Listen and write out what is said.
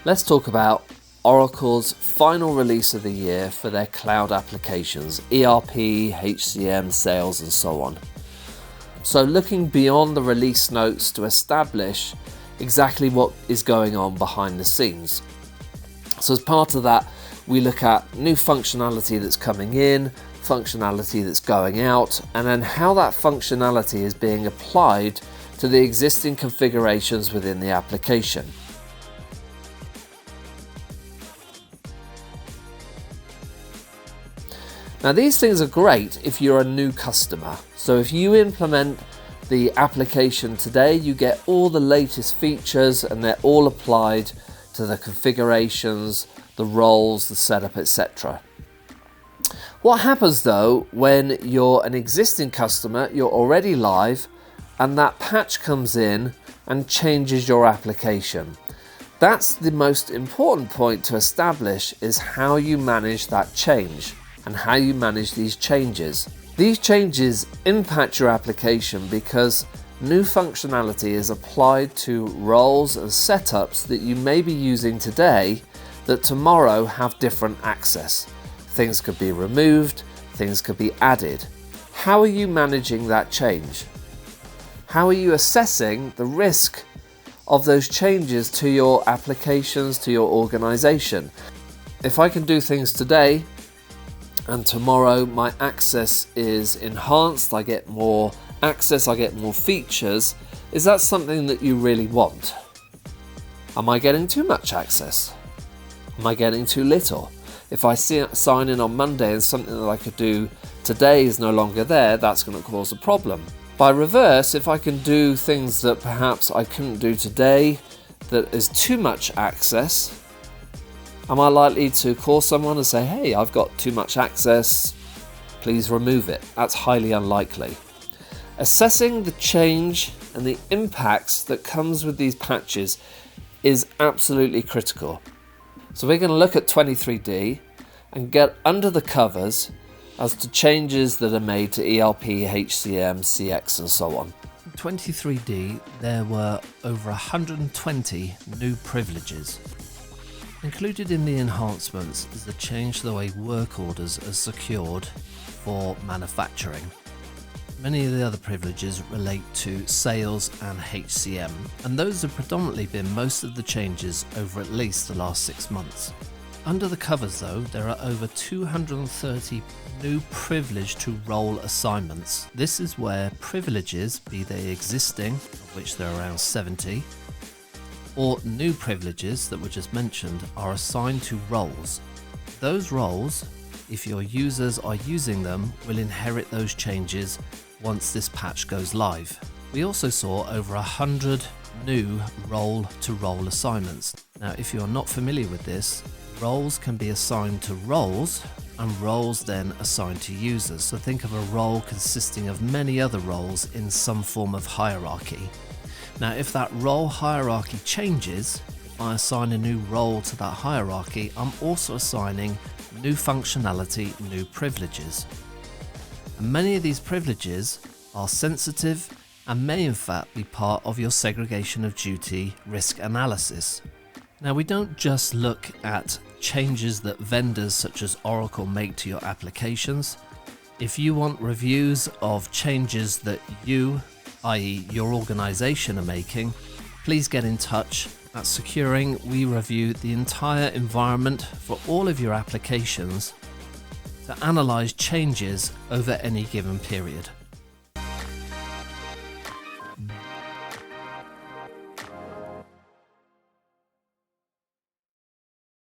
Let's talk about Oracle's final release of the year for their cloud applications, ERP, HCM, sales, and so on. So looking beyond the release notes to establish exactly what is going on behind the scenes. So as part of that, we look at new functionality that's coming in, functionality that's going out, and then how that functionality is being applied to the existing configurations within the application. Now these things are great if you're a new customer. So if you implement the application today, you get all the latest features and they're all applied to the configurations, the roles, the setup, etc. What happens though when you're an existing customer, you're already live, and that patch comes in and changes your application? That's the most important point to establish, is how you manage that change and how you manage these changes. These changes impact your application because new functionality is applied to roles and setups that you may be using today that tomorrow have different access. Things could be removed, things could be added. How are you managing that change? How are you assessing the risk of those changes to your applications, to your organization? If I can do things today and tomorrow my access is enhanced, I get more access, I get more features, is that something that you really want? Am I getting too much access? Am I getting too little? If I sign in on Monday and something that I could do today is no longer there, that's going to cause a problem. By reverse, if I can do things that perhaps I couldn't do today, that is too much access, am I likely to call someone and say, hey, I've got too much access, please remove it? That's highly unlikely. Assessing the change and the impacts that comes with these patches is absolutely critical. So we're going to look at 23D and get under the covers as to changes that are made to ERP, HCM, CX, and so on. In 23D, there were over 120 new privileges. Included in the enhancements is the change to the way work orders are secured for manufacturing. Many of the other privileges relate to sales and HCM, and those have predominantly been most of the changes over at least the last 6 months. Under the covers though, there are over 230 new privilege to role assignments. This is where privileges, be they existing, of which there are around 70, or new privileges that were just mentioned, are assigned to roles. Those roles, if your users are using them, will inherit those changes once this patch goes live. We also saw over 100 new role-to-role assignments. Now, if you're not familiar with this, roles can be assigned to roles and roles then assigned to users. So think of a role consisting of many other roles in some form of hierarchy. Now, if that role hierarchy changes, if I assign a new role to that hierarchy, I'm also assigning new functionality, new privileges. And many of these privileges are sensitive and may in fact be part of your segregation of duty risk analysis. Now, we don't just look at changes that vendors such as Oracle make to your applications. If you want reviews of changes that you, i.e. your organization, are making, please get in touch. At Securing, we review the entire environment for all of your applications to analyze changes over any given period.